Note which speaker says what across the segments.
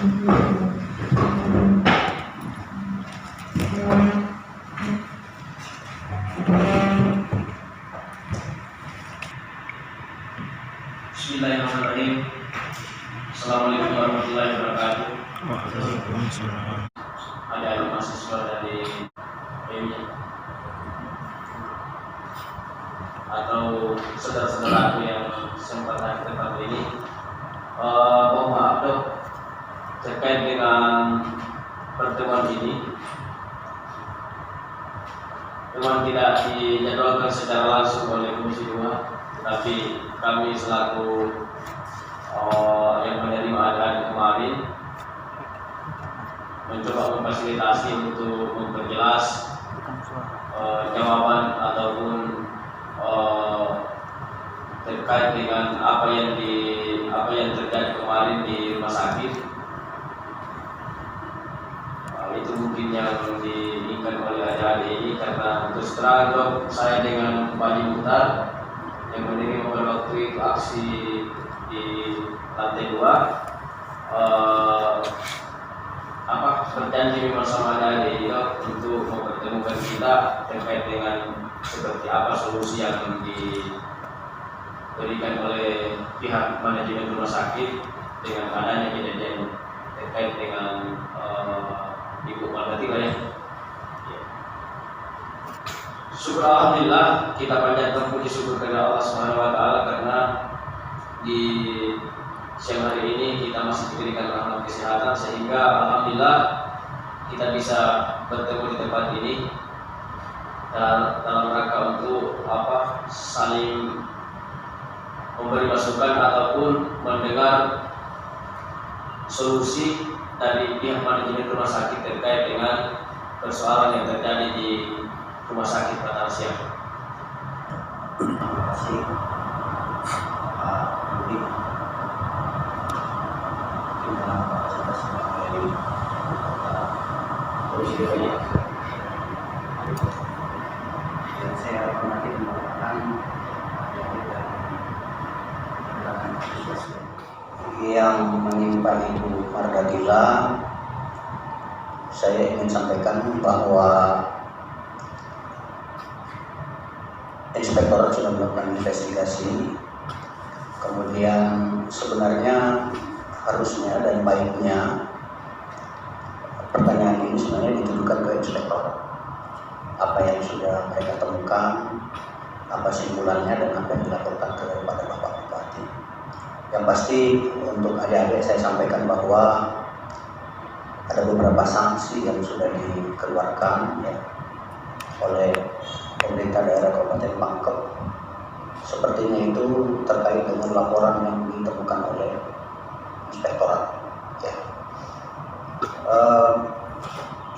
Speaker 1: Bismillahirrahmanirrahim. Assalamualaikum warahmatullahi wabarakatuh.
Speaker 2: Waalaikumsalam.
Speaker 1: Adik-adik mahasiswa dari PMI atau saudara-saudaraku yang sempat hadir tempat ini, mohon maaf dok, terkait dengan pertemuan ini memang tidak dijadwalkan secara langsung oleh Komisi 2, tapi kami selaku yang menerima adik-adik kemarin mencoba memfasilitasi untuk memperjelas jawaban ataupun terkait dengan apa yang terjadi kemarin di rumah sakit. Itu mungkin yang diinginkan oleh adik-adik ini, karena terus terang dok, saya dengan Pak Haji Muhtar yang menerima pada waktu itu aksi di lantai 2 berjanji memang sama adik-adik ini untuk mempertemukan kita terkait dengan seperti apa solusi yang diberikan oleh pihak manajemen rumah sakit dengan adanya kejadian terkait dengan Ibu Margaretha ya. Syukur alhamdulillah, kita panjatkan puji syukur kepada Allah Subhanahu wa taala karena di siang hari ini kita masih diberikan rahmat kesehatan sehingga alhamdulillah kita bisa bertemu di tempat ini dan dalam rangka untuk saling memberi masukan ataupun mendengar solusi dari pihak manajemen rumah sakit terkait dengan persoalan yang terjadi di rumah sakit Batar Siang.
Speaker 3: Terima kasih Pak Budi. Kita sudah sebagai Komisi 2 dan saya hormati merupakan yang menimpa Ibu Margaretha. Saya ingin sampaikan bahwa Inspektorat sudah melakukan investigasi. Kemudian sebenarnya harusnya dan baiknya pertanyaan ini sebenarnya ditujukan ke Inspektorat. Apa yang sudah mereka temukan, apa simpulannya, dan apa yang dilaporkan kepada Bapak Bupati. Yang pasti untuk adik-adik saya sampaikan bahwa ada beberapa sanksi yang sudah dikeluarkan ya, oleh pemerintah daerah Kabupaten Pangkep. Sepertinya itu terkait dengan laporan yang ditemukan oleh Inspektorat.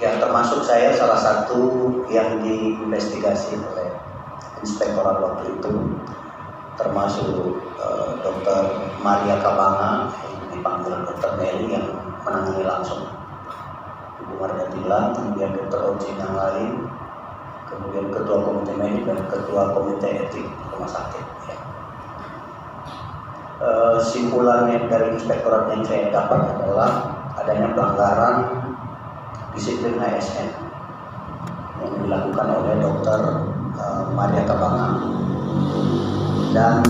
Speaker 3: Ya, termasuk saya salah satu yang diinvestigasi oleh Inspektorat waktu itu, termasuk Dr. Maria Kabanga yang dipanggil Dr. Meli yang menangani langsung Ibu Margaretha, kemudian Dr. Ojin yang lain, kemudian Ketua Komite Medik dan Ketua Komite Etik Rumah Sakit. Ya. Simpulannya dari Inspektorat yang saya dapat adalah adanya pelanggaran disiplin ASN yang dilakukan oleh Dr. Maria Kabanga, dan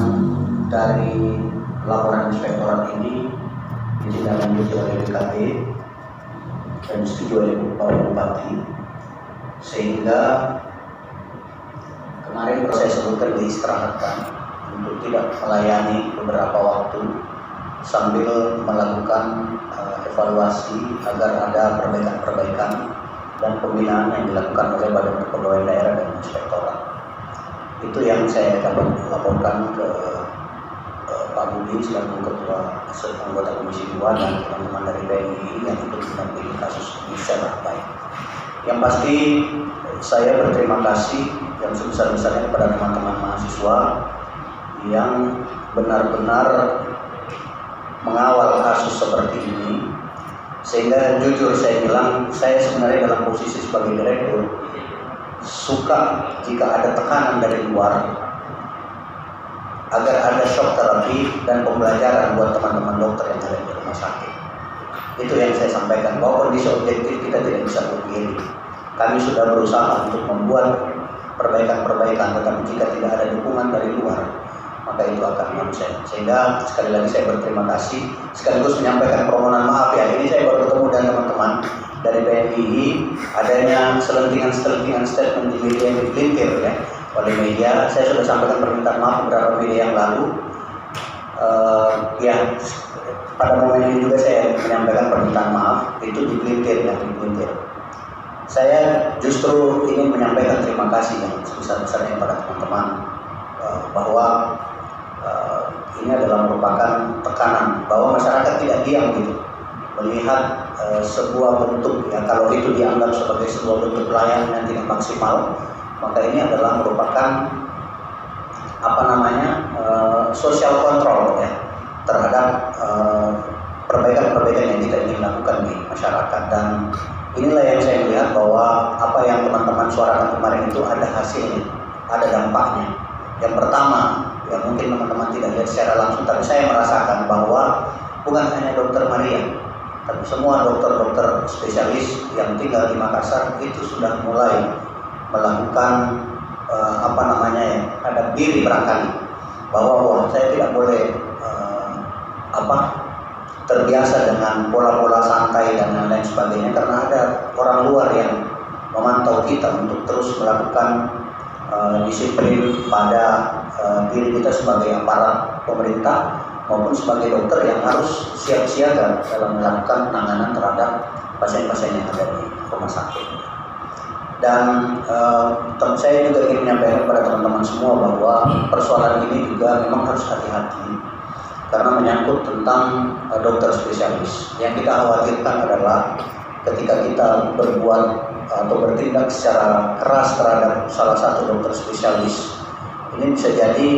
Speaker 3: dari laporan Inspektorat ini ditindaklanjuti oleh BKD dan disetujui oleh Bapak Bupati, sehingga kemarin proses sebutkan diistirahatkan untuk tidak melayani beberapa waktu sambil melakukan evaluasi agar ada perbaikan-perbaikan dan pembinaan yang dilakukan oleh Badan Kepegawaian Daerah dan Inspektorat. Itu yang saya dapat laporkan ke Pak Budi selaku Ketua Anggota Komisi 2 dan teman-teman dari PMI yang ikut mendampingi kasus ini secara baik. Yang pasti saya berterima kasih yang sebesar-besarnya kepada teman-teman mahasiswa yang benar-benar mengawal kasus seperti ini, sehingga jujur saya bilang, saya sebenarnya dalam posisi sebagai direktur suka jika ada tekanan dari luar agar ada shock terapi dan pembelajaran buat teman-teman dokter yang ada di rumah sakit. Itu yang saya sampaikan, bahwa kondisi objektif kita tidak bisa pungkiri. Kami sudah berusaha untuk membuat perbaikan-perbaikan, tetapi jika tidak ada dukungan dari luar, maka itu akan nonsens. Sehingga sekali lagi saya berterima kasih, sekaligus menyampaikan permohonan maaf ya. Ini saya baru ketemu dengan teman-teman dari PMII, adanya selentingan statement di media yang dipelintir ya oleh media. Saya sudah sampaikan permintaan maaf beberapa media yang lalu. Ya, pada momen ini juga saya menyampaikan permintaan maaf, itu dipelintir ya, dipelintir. Saya justru ingin menyampaikan terima kasih yang sebesar-besarnya pada teman-teman bahwa ini adalah merupakan tekanan bahwa masyarakat tidak diam gitu melihat sebuah bentuk ya, kalau itu dianggap sebagai sebuah bentuk pelayanan yang tidak maksimal, maka ini adalah merupakan social control ya terhadap perbaikan-perbaikan yang kita ingin lakukan di masyarakat. Dan inilah yang saya melihat bahwa apa yang teman-teman suarakan kemarin itu ada hasilnya, ada dampaknya. Yang pertama, ya mungkin teman-teman tidak lihat secara langsung, tapi saya merasakan bahwa bukan hanya Dokter Maria, tapi semua dokter-dokter spesialis yang tinggal di Makassar itu sudah mulai melakukan hadap diri barangkali, bahwa saya tidak boleh terbiasa dengan pola-pola santai dan lain-lain sebagainya, karena ada orang luar yang memantau kita untuk terus melakukan disiplin pada diri kita sebagai aparat pemerintah maupun sebagai dokter yang harus siap siaga dalam melakukan penanganan terhadap pasien-pasien yang ada di rumah sakit. Dan saya juga ingin menyampaikan kepada teman-teman semua bahwa persoalan ini juga memang harus hati-hati karena menyangkut tentang dokter spesialis. Yang kita khawatirkan adalah ketika kita berbuat atau bertindak secara keras terhadap salah satu dokter spesialis, ini bisa jadi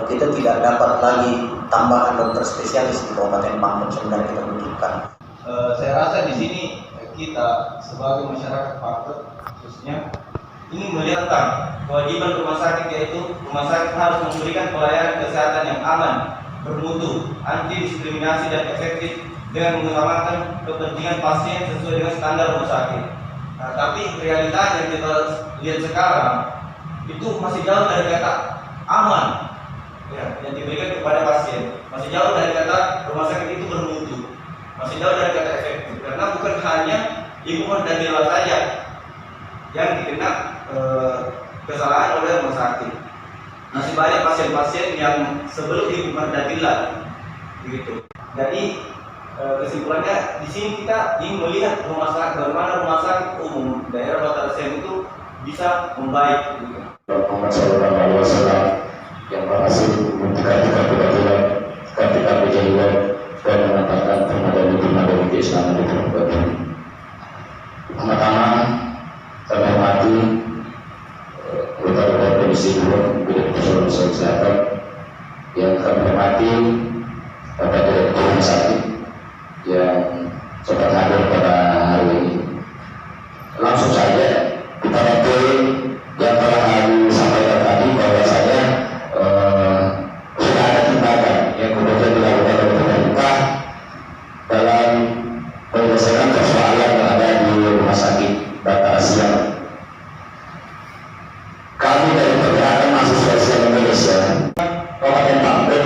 Speaker 3: kita tidak dapat lagi tambahan dokter spesialis di Kabupaten Pangkep sebenarnya kita butuhkan.
Speaker 4: Saya rasa di sini kita sebagai masyarakat Pangkep khususnya ingin melihat tentang kewajiban rumah sakit, yaitu rumah sakit harus memberikan pelayanan kesehatan yang aman, bermutu, anti diskriminasi dan efektif dengan mengutamakan kepentingan pasien sesuai dengan standar rumah sakit. Nah, tapi realitanya yang kita lihat sekarang itu masih jauh dari kata aman ya, yang diberikan kepada pasien, masih jauh dari kata rumah sakit itu bermutu, masih jauh dari kata efektif, karena bukan hanya ibu dan dewasa saja yang dikena kesalahan oleh rumah sakit. Masih banyak pasien-pasien yang sebelum dibuka dadilan, begitu. Jadi kesimpulannya di sini kita ingin melihat rumah sakit, bagaimana rumah sakit umum daerah Batara Sen itu bisa membaik. Gitu.
Speaker 5: Muhammad Sallallahu Alaihi Wasallam yang berhasil membuktikan keadilan, keadilan kejahilan dan menetapkan permadani keislaman di Kabupaten. Pertama, kami hormati Ketua Komisi 2 Bidang Persoalan Kesehatan yang kami hormati Bapak Direktur Rumah Sakit yang sempat hadir pada hari ini. Langsung saja kita materi yang telah disampaikan tadi bahwasanya sudah ada tindakan yang kemudian dilakukan oleh pemerintah dalam menyelesaikan persoalan yang ada di Rumah Sakit Batara Siang. Kami dari Pergerakan Mahasiswa Islam Indonesia Kabupaten Pangkep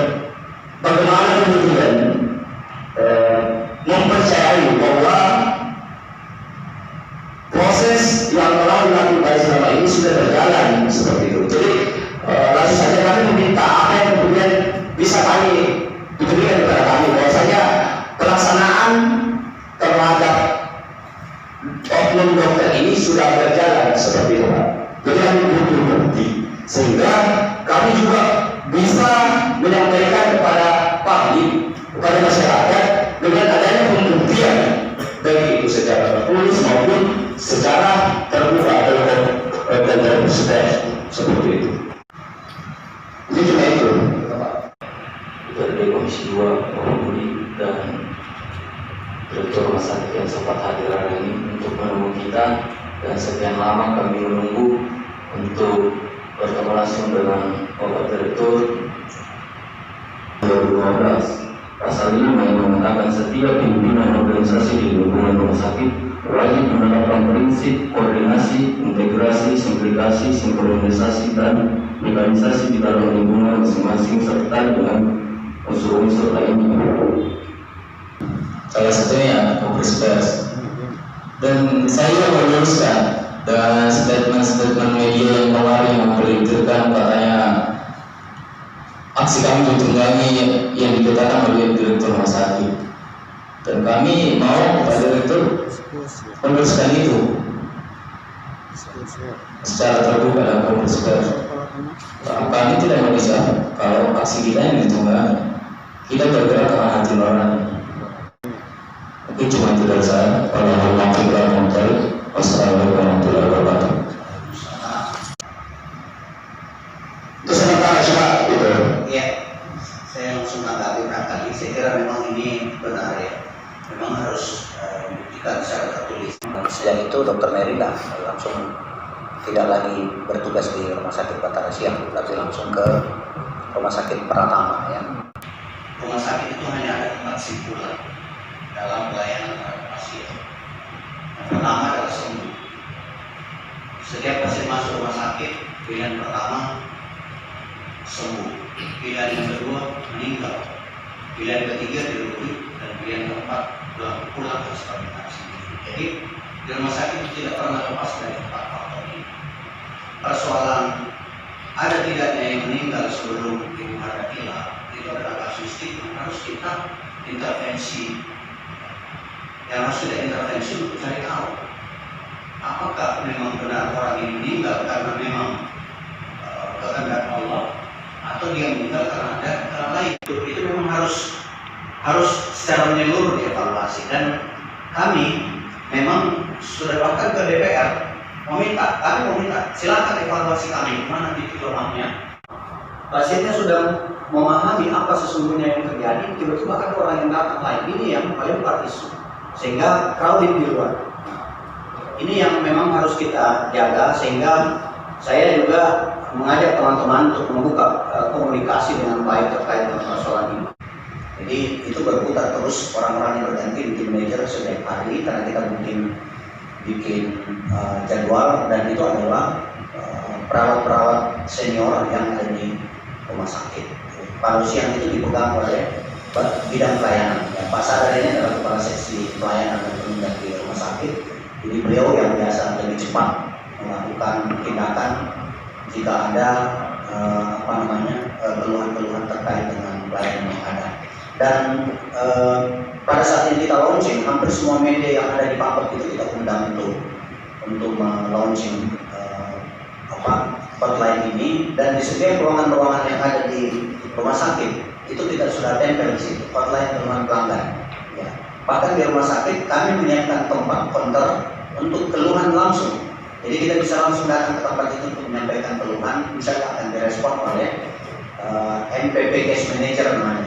Speaker 5: bagaimana kemudian mempercayai bahwa proses yang telah dilakukan selama ini sudah berjalan seperti itu. Jadi langsung saja kami meminta apa yang kemudian bisa kami diberikan kepada kami, bahwasanya pelaksanaan terhadap oknum dokter ini sudah berjalan seperti itu, Pak. Jadi kami butuh bukti sehingga kami juga bisa menyampaikan kepada publik, kepada masyarakat dengan adanya pembuktian baik itu secara tertulis maupun secara terbuka dan terbuka seperti itu. Jadi cuma itu, Pak.
Speaker 6: Dari Komisi 2 Budi dan Direktur Rumah Sakit yang sempat hadir hari ini untuk menunggu kita, dan sekian lama kami menunggu untuk bertemu langsung dengan Bapak Direktur. 2012 pasal 5 yang mengatakan setiap pimpinan organisasi fungsi koordinasi, integrasi, simplifikasi, sinkronisasi, dan mekanisasi di dalam lingkungan masing-masing serta dengan unsur-unsur lainnya.
Speaker 5: Salah satunya Kompres Pers. Dan saya meluruskan dengan statement-statement media yang kemarin memberitakan katanya aksi kami ditunggangi yang dikatakan oleh direktur rumah sakit. Dan kami mau kepada direktur meluruskan itu secara terbuka dan Kompres Pers. Kami tidak bisa kalau aksi kita yang ditunggangi. Kita bergerak karena hati nurani. Mungkin cuma itu dari saya. Wassalamualaikum warahmatullahi wabarakatuh.
Speaker 3: Itu sementara coba gitu. Ya, saya langsung tanggapi barangkali. Saya kira memang ini benar ya. Memang harus dibuktikan secara tertulis. Sejak itu Dr. Merila langsung tidak lagi bertugas di Rumah Sakit Batara Siang, tapi langsung ke Rumah Sakit Pratama ya. Rumah sakit itu hanya ada 4 simpulan dalam pelayanan terhadap pasien. Yang pertama adalah sembuh. Setiap pasien masuk rumah sakit, pilihan pertama sembuh, pilihan yang kedua meninggal, pilihan ketiga dirujuk, dan pilihan keempat pulang ke stabilisasi. Jadi di rumah sakit itu tidak pernah lepas dari 4 faktor ini. Persoalan ada tidaknya yang meninggal sebelum ibu ada hilang itu adalah kasusistik yang harus kita intervensi. Yang harus kita intervensi untuk cari tahu apakah memang benar orang ini meninggal karena memang kehendak Allah atau dia meninggal karena ada hal lain. Itu memang harus secara menyeluruh dievaluasi, dan kami memang sudah bahkan ke DPR kami meminta silakan evaluasi kami mana titik lemahnya. Pasiennya sudah memahami apa sesungguhnya yang terjadi, tiba-tiba ada orang yang datang lain. Ini yang paling isu, sehingga crowded di luar. Ini yang memang harus kita jaga, sehingga saya juga mengajak teman-teman untuk membuka komunikasi dengan baik terkait dengan persoalan ini. Jadi itu berputar terus, orang-orang yang berganti di tim manajer setiap hari, karena kita bikin jadwal, dan itu adalah perawat-perawat senior yang ada di rumah sakit. Kalau siang itu dipegang oleh bidang pelayanan. Ya, Pak Sadar ini adalah kepala seksi pelayanan dan penunjang di rumah sakit. Jadi beliau yang biasa lebih cepat melakukan tindakan jika ada keluhan-keluhan terkait dengan pelayanan yang ada. Dan pada saat ini kita launching, hampir semua media yang ada di Papua itu kita undang untuk melaunching hotline ini, dan di setiap ruangan-ruangan yang ada di rumah sakit itu kita sudah tempel di situ hotline keluhan pelanggan. Ya. Bahkan di rumah sakit kami menyiapkan tempat counter untuk keluhan langsung. Jadi kita bisa langsung datang ke tempat itu untuk menyampaikan keluhan, bisa akan direspon oleh NPP Case Manager namanya.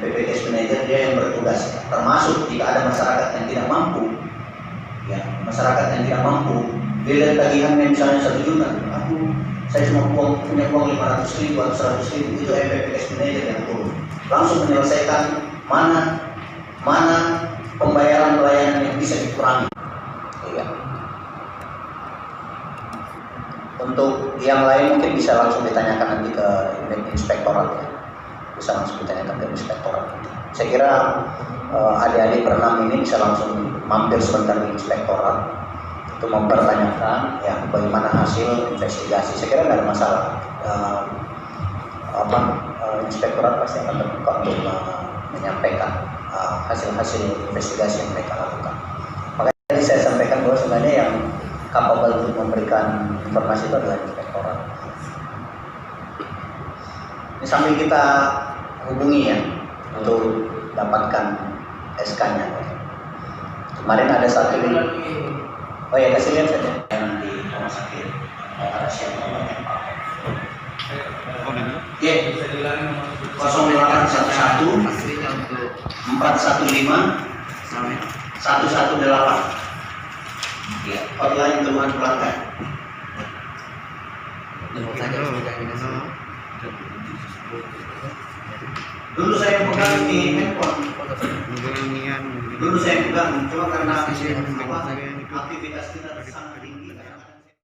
Speaker 3: NPP Case Manager dia yang bertugas, termasuk jika ada masyarakat yang tidak mampu, ya masyarakat yang tidak mampu, bila tagihannya misalnya 1 juta, saya cuma punya uang 500.000 atau 100.000, itu NPP Case Manager yang turun, langsung menyelesaikan mana pembayaran pelayanan yang bisa dikurangi. Ya. Untuk yang lain mungkin bisa langsung ditanyakan nanti ke inspektorat ya. Bisa langsung ditanyakan ke inspektorat nanti. Saya kira adik-adik berenam ini bisa langsung mampir sebentar di inspektorat untuk mempertanyakan ya bagaimana hasil investigasi. Saya kira tidak ada masalah. Inspektorat pasti akan terbuka untuk menyampaikan hasil-hasil investigasi yang mereka lakukan. Makanya tadi saya sampaikan bahwa sebenarnya yang kapabel untuk memberikan informasi itu adalah inspektorat. Ini sambil kita hubungi ya untuk dapatkan SK-nya. Kemarin ada satu oh ya, kasih lihat saja yang di rumah sakit Batara Siang nomornya Pak. Oke, 0811 415 118. Ya, hotline keluhan pelanggan. Dulu saya pegang di handphone. Dulu saya pegang, cuma karena aktivitas kita sangat tinggi.